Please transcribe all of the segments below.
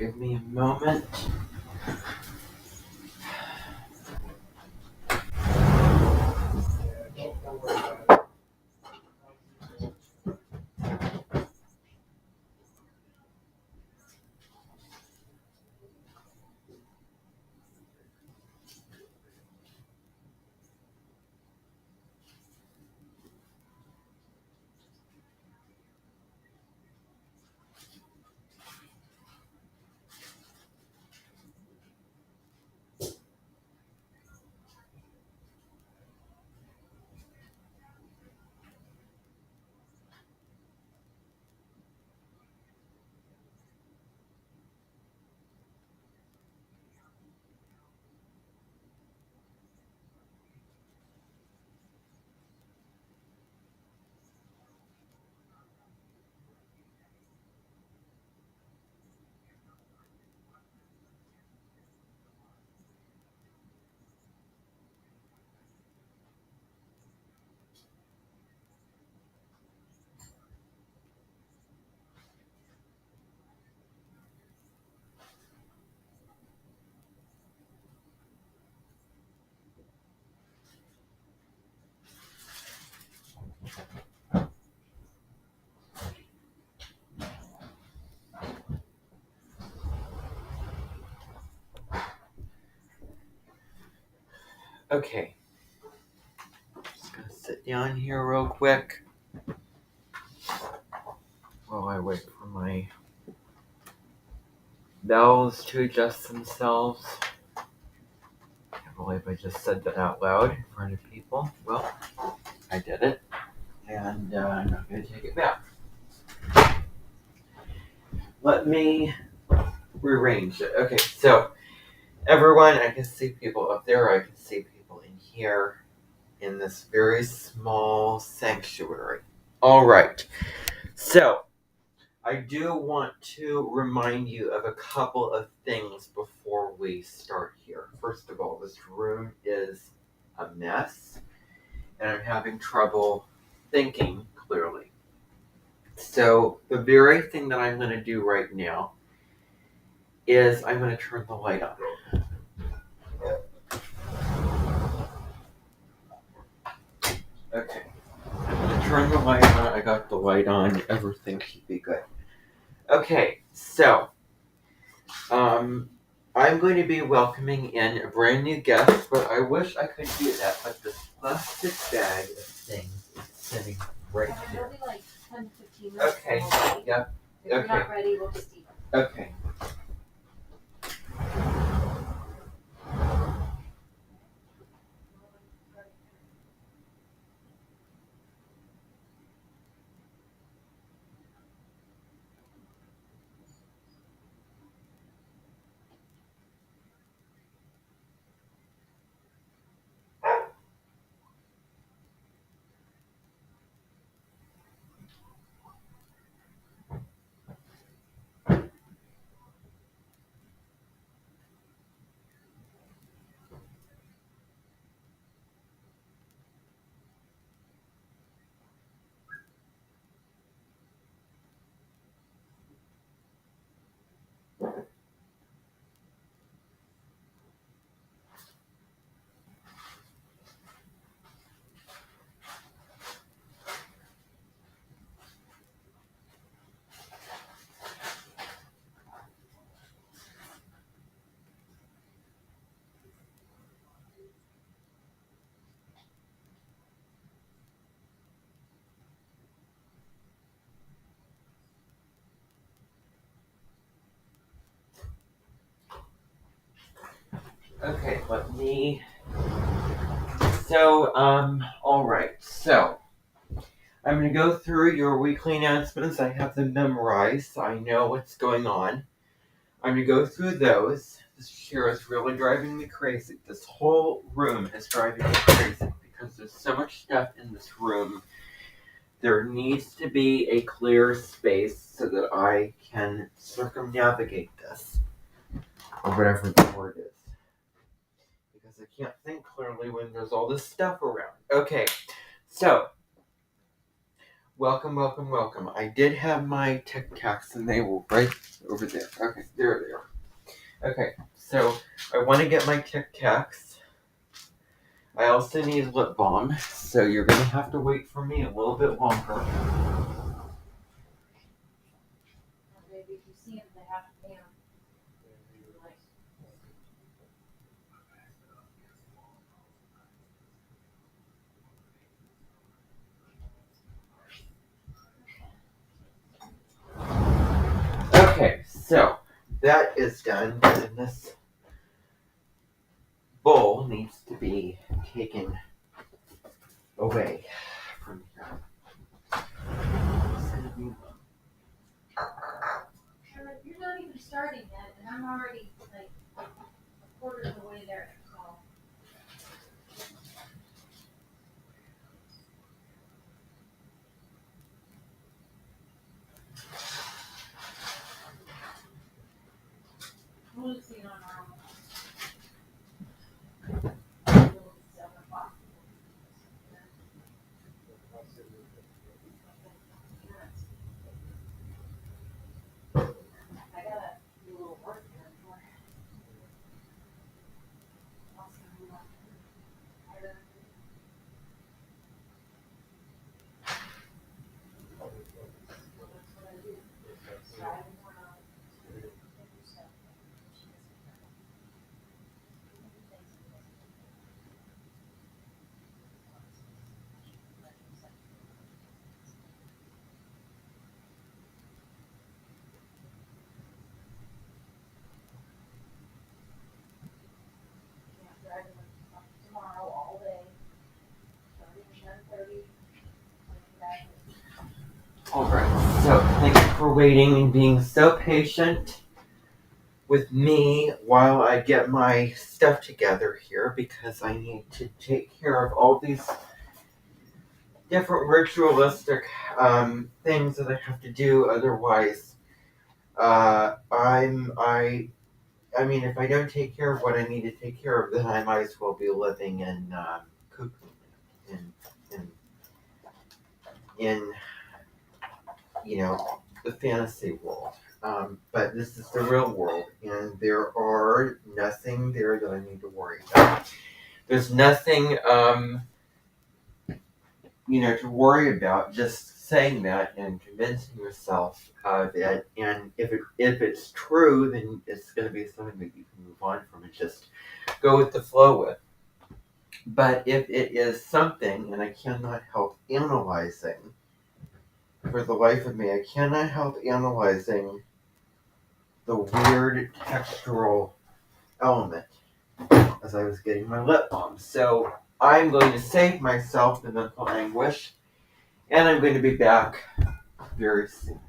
Give me a moment. Okay. Just gonna sit down here real quick while I wait for my bells to adjust themselves. I can't believe I just said that out loud in front of people. Well, I did it, and I'm not gonna take it back. Let me rearrange it. Okay, so everyone, I can see people up there, I can see people in here in this very small sanctuary. All right, so I do want to remind you of a couple of things before we start here. First of all, this room is a mess, and I'm having trouble thinking clearly. So the very thing that I'm going to do right now is I'm going to turn the light on. Okay. I'm going to turn the light on. I got the light on. Everything should be good. Okay, so I'm going to be welcoming in a brand new guest, but I wish I could do that, but this plastic bag of things is sitting right here. It'll be like 10 to 15 minutes. Okay, yep. If you're not ready, we'll just eat. Okay. Okay, let me. So, alright, so I'm going to go through your weekly announcements. I have them memorized, so I know what's going on. I'm going to go through those. This chair is really driving me crazy. This whole room is driving me crazy because there's so much stuff in this room. There needs to be a clear space so that I can circumnavigate this, or whatever the word is. Because I can't think clearly when there's all this stuff around. Okay, so Welcome, welcome, welcome. I did have my Tic Tacs and they were right over there. Okay, there they are. Okay, so I want to get my Tic Tacs. I also need lip balm, so you're going to have to wait for me a little bit longer. Maybe if you see them, they have to pay them. Okay, so that is done, and this bowl needs to be taken away from here. You're not even starting yet, and I'm already like a quarter of the way there. So. We'll just see it on our own. 7 o'clock. I gotta do a little work here before. Tomorrow all day, starting 10:30. Alright, so thank you for waiting and being so patient with me while I get my stuff together here because I need to take care of all these different ritualistic things that I have to do. Otherwise, I mean, if I don't take care of what I need to take care of, then I might as well be living in cuckoo land, in the fantasy world. But this is the real world, and there are nothing there that I need to worry about. There's nothing, to worry about. Just saying that and convincing yourself of it. And if it's true, then it's going to be something that you can move on from and just go with the flow with. But if it is something, and I cannot help analyzing, for the life of me, I cannot help analyzing the weird textural element as I was getting my lip balm. So I'm going to save myself the mental anguish, and I'm going to be back very soon.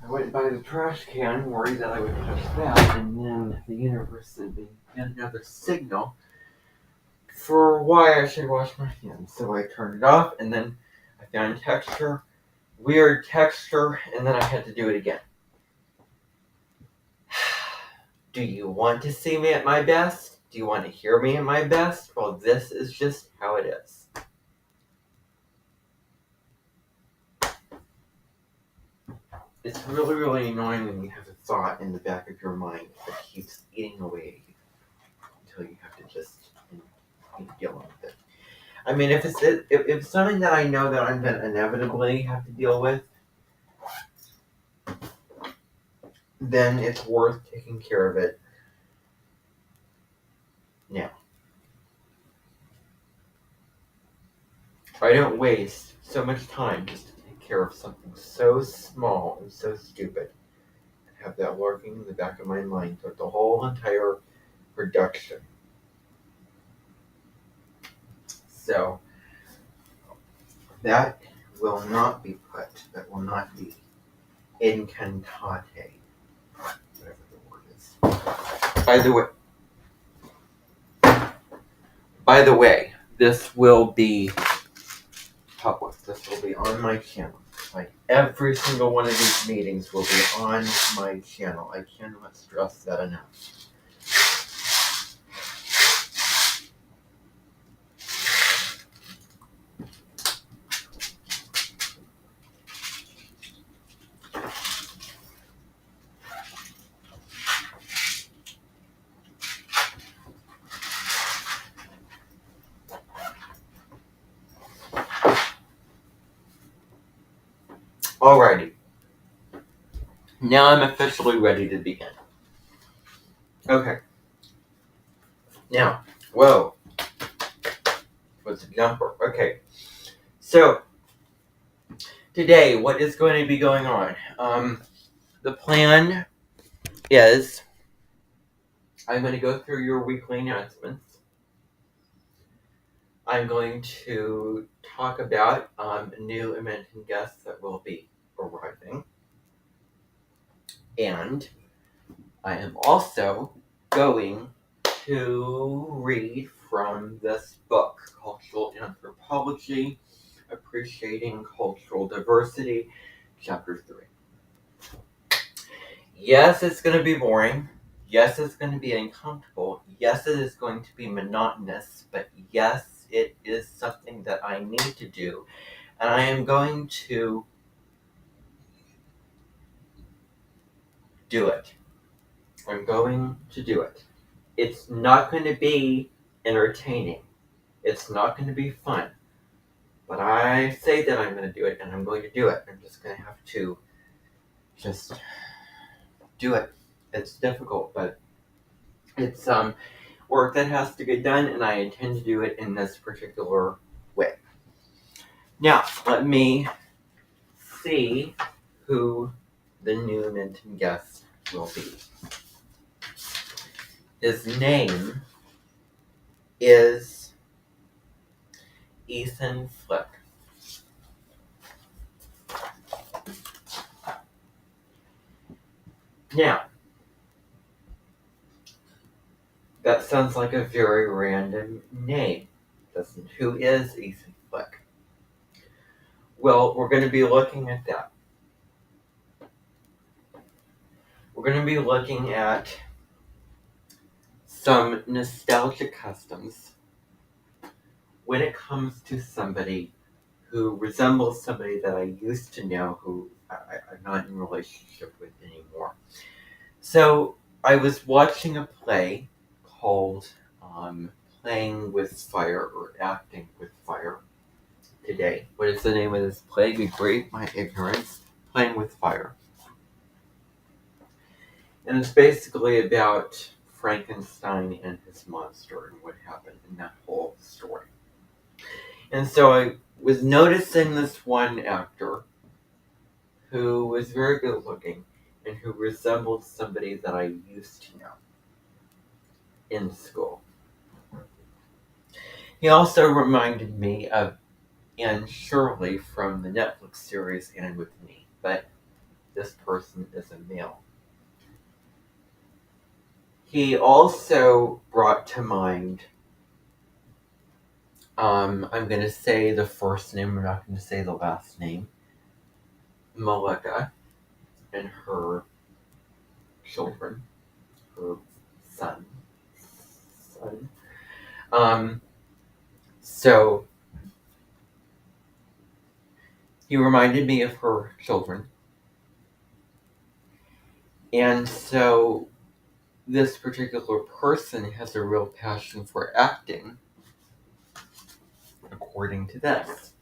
I went by the trash can, worried that I would touch that, and then the universe sent me yet another signal for why I should wash my hands. So I turned it off, and then I found weird texture, and then I had to do it again. Do you want to see me at my best? Do you want to hear me at my best? Well, this is just how it is. it's really, really annoying when you have a thought in the back of your mind that keeps eating away at you until you have to just deal with it. I mean, if it's something that I know that I'm gonna inevitably have to deal with, then it's worth taking care of it now. I don't waste so much time just to take care of something so small and so stupid and have that lurking in the back of my mind throughout the whole entire production. So that will not be put, that will not be incantate, whatever the word is. By the way, this will be public. This will be on my channel. Like every single one of these meetings will be on my channel. I cannot stress that enough. Alrighty. Now I'm officially ready to begin. Okay. Now, whoa. What's a jumper? Okay. So, today, what is going to be going on? The plan is I'm going to go through your weekly announcements. I'm going to talk about new Edmonton guests that will be arriving. And I am also going to read from this book, Cultural Anthropology, Appreciating Cultural Diversity, Chapter 3. Yes, it's going to be boring. Yes, it's going to be uncomfortable. Yes, it is going to be monotonous. But yes, it is something that I need to do. And I am going to do it. I'm going to do it. It's not going to be entertaining. It's not going to be fun. But I say that I'm going to do it, and I'm going to do it. I'm just going to have to just do it. It's difficult, but it's work that has to get done, and I intend to do it in this particular way. Now, let me see who the new Edmonton guest will be. His name is Ethan Flick. Now, that sounds like a very random name, doesn't it? Who is Ethan Flick? Well, we're going to be looking at that. We're going to be looking at some nostalgic customs when it comes to somebody who resembles somebody that I used to know who I'm not in a relationship with anymore. So I was watching a play called Playing with Fire or Acting with Fire today. What is the name of this play? Begrave my ignorance. Playing with Fire. And it's basically about Frankenstein and his monster and what happened in that whole story. And so I was noticing this one actor who was very good looking and who resembled somebody that I used to know in school. He also reminded me of Anne Shirley from the Netflix series Anne with Me, but this person is a male. He also brought to mind, I'm going to say the first name, I'm not going to say the last name, Malika and her children, her son. So he reminded me of her children. And so this particular person has a real passion for acting, according to this.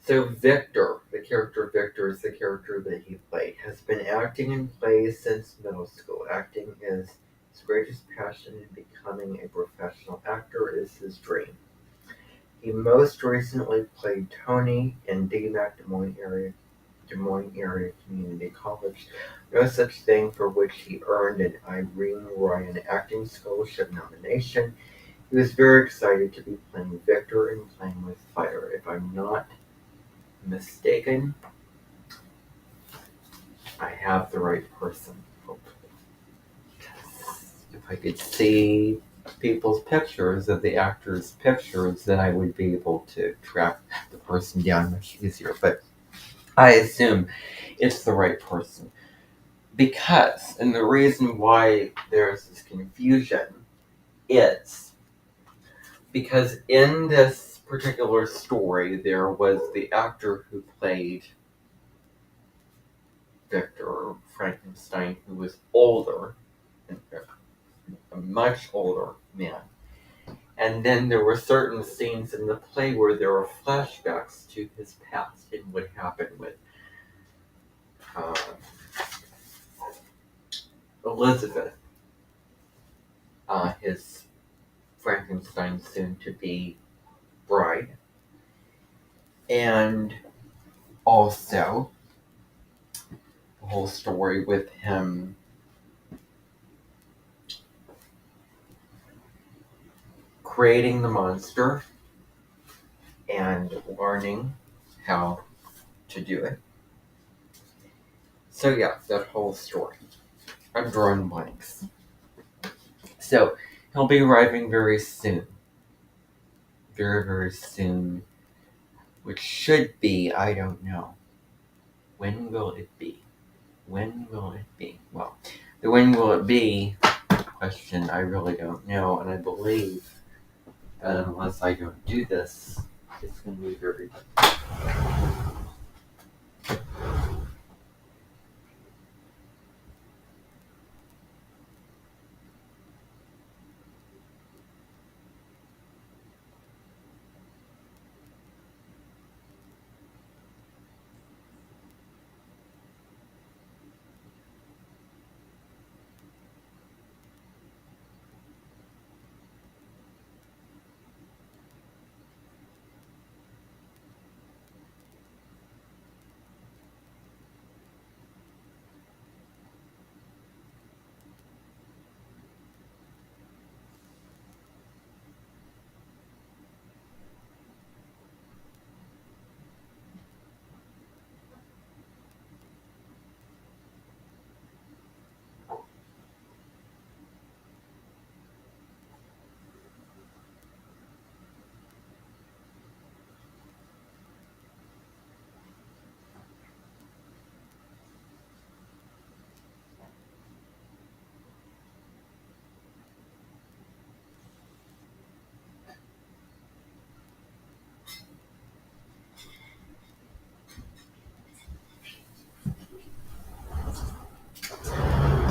So Victor, the character Victor is the character that he played, has been acting in plays since middle school. Acting is his greatest passion, and becoming a professional actor is his dream. He most recently played Tony in DMAC Des Moines Area Community College, no such thing, for which he earned an Irene Ryan Acting Scholarship nomination. He was very excited to be playing Victor and playing with fire. If I'm not mistaken, I have the right person, hopefully. If I could see people's pictures of the actors' pictures, then I would be able to track the person down much easier. But I assume it's the right person. Because, and the reason why there's this confusion is because in this particular story, there was the actor who played Victor Frankenstein, who was older, a much older man. And then there were certain scenes in the play where there were flashbacks to his past and what happened with uh, Elizabeth, his Frankenstein soon-to-be bride. And also the whole story with him creating the monster and learning how to do it. So yeah, that whole story. I'm drawing blanks. So he'll be arriving very soon. Very, very soon. Which should be, I don't know. When will it be? When will it be? Well, the when will it be question, I really don't know, and I believe that unless I don't do this, it's going to be very.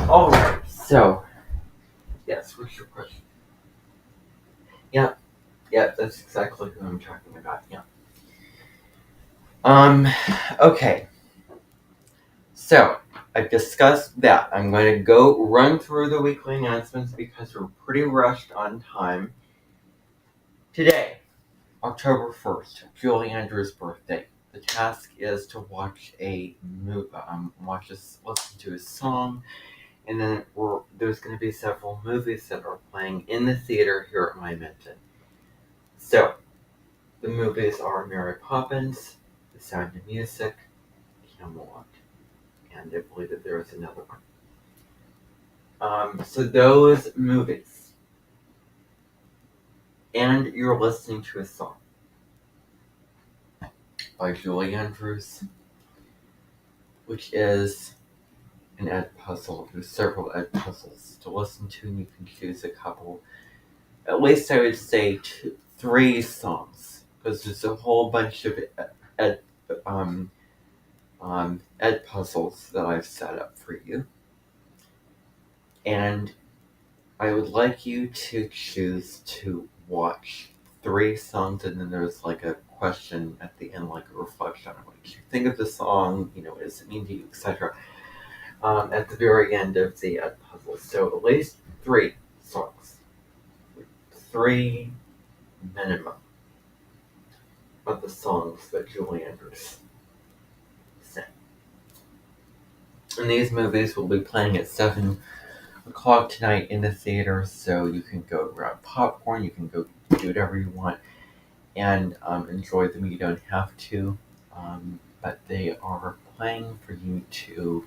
Alright, so, yes, what's your question? Yeah, that's exactly who I'm talking about, yeah. Okay. So, I've discussed that. I'm going to go run through the weekly announcements because we're pretty rushed on time. Today, October 1st, Julie Andrews' birthday. The task is to watch a movie, listen to a song, and then there's going to be several movies that are playing in the theater here at my Minton. So, the movies are Mary Poppins, The Sound of Music, Camelot, and I believe that there is another one. So those movies, and you're listening to a song by Julie Andrews, which is an Ed puzzle. There's several Ed puzzles to listen to, and you can choose a couple. At least I would say 3 songs, because there's a whole bunch of Ed Ed puzzles that I've set up for you. And I would like you to choose to watch 3 songs, and then there's like a question at the end, like a reflection on what you think of the song, what does it mean to you, etc. At the very end of the puzzle. So at least 3 songs. 3 minimum of the songs that Julie Andrews sang. And these movies will be playing at 7 o'clock tonight in the theater, so you can go grab popcorn, you can go do whatever you want and enjoy them. You don't have to, but they are playing for you to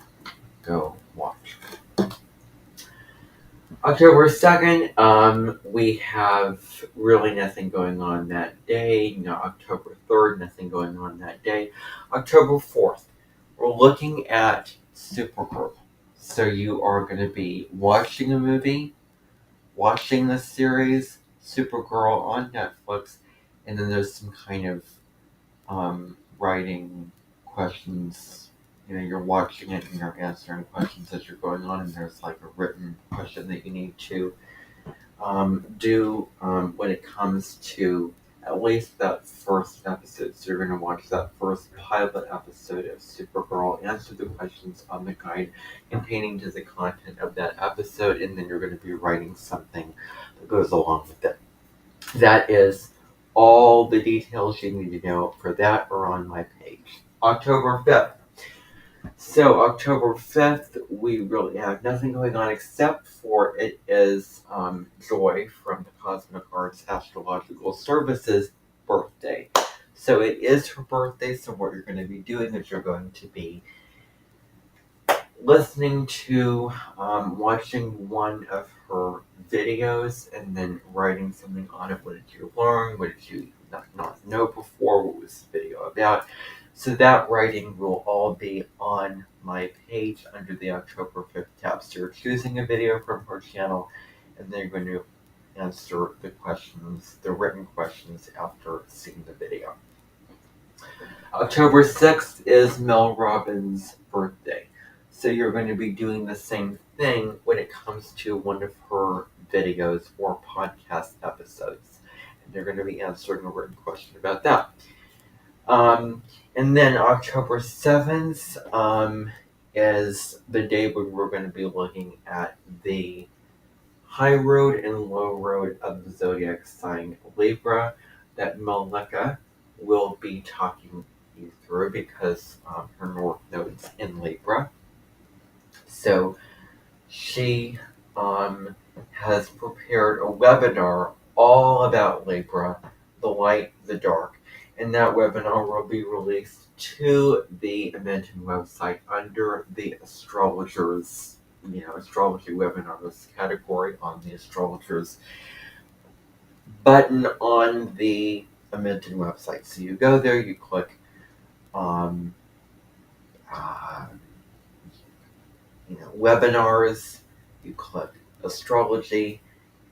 go watch. October 2nd, we have really nothing going on that day. October 3rd, nothing going on that day. October 4th, we're looking at Supergirl. So you are going to be watching a movie, watching the series Supergirl on Netflix, and then there's some kind of writing questions. You're watching it and you're answering questions as you're going on, and there's like a written question that you need to do when it comes to at least that first episode. So you're going to watch that first pilot episode of Supergirl, answer the questions on the guide containing to the content of that episode, and then you're going to be writing something that goes along with it. That is all the details you need to know for that are on my page. October 5th. So October 5th, we really have nothing going on except for it is Joy from the Cosmic Arts Astrological Services birthday. So it is her birthday, so what you're going to be doing is you're going to be listening to, watching one of her videos and then writing something on it. What did you learn? What did you not know before? What was the video about? So that writing will all be on my page under the October 5th tab. So you're choosing a video from her channel, and then you're going to answer the questions, the written questions, after seeing the video. October 6th is Mel Robbins' birthday. So you're going to be doing the same thing when it comes to one of her videos or podcast episodes. And you're going to be answering a written question about that. And then October 7th is the day when we're going to be looking at the high road and low road of the zodiac sign Libra that Malika will be talking you through because her North Node's in Libra. So she has prepared a webinar all about Libra, the light, the dark. And that webinar will be released to the Amenton website under the astrologers, astrology webinars category on the astrologers button on the Amenton website. So you go there, you click webinars, you click astrology,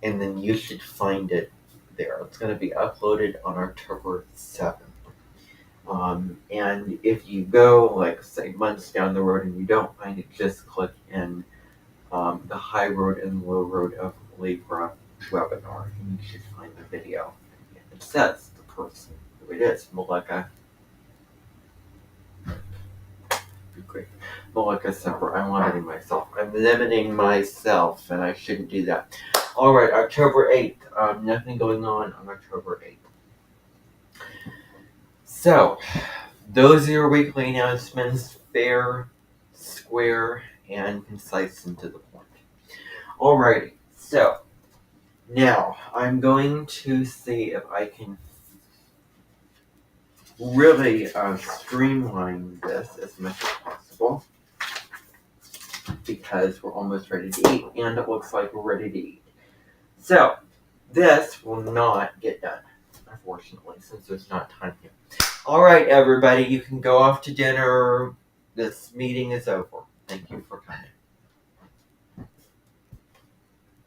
and then you should find it there. It's going to be uploaded on October 7th. And if you go, say, months down the road and you don't find it, just click in the high road and low road of Libra webinar, and you should find the video. And it says the person who it is, Malika. Great. Malika Semper. I'm limiting myself. I'm limiting myself, and I shouldn't do that. All right, October 8th. Nothing going on October 8th. So, those are your weekly announcements. Fair, square, and concise and to the point. Alrighty, so now I'm going to see if I can really streamline this as much as possible because we're almost ready to eat, and it looks like we're ready to eat. So, this will not get done, unfortunately, since there's not time here. All right, everybody, you can go off to dinner. This meeting is over. Thank you.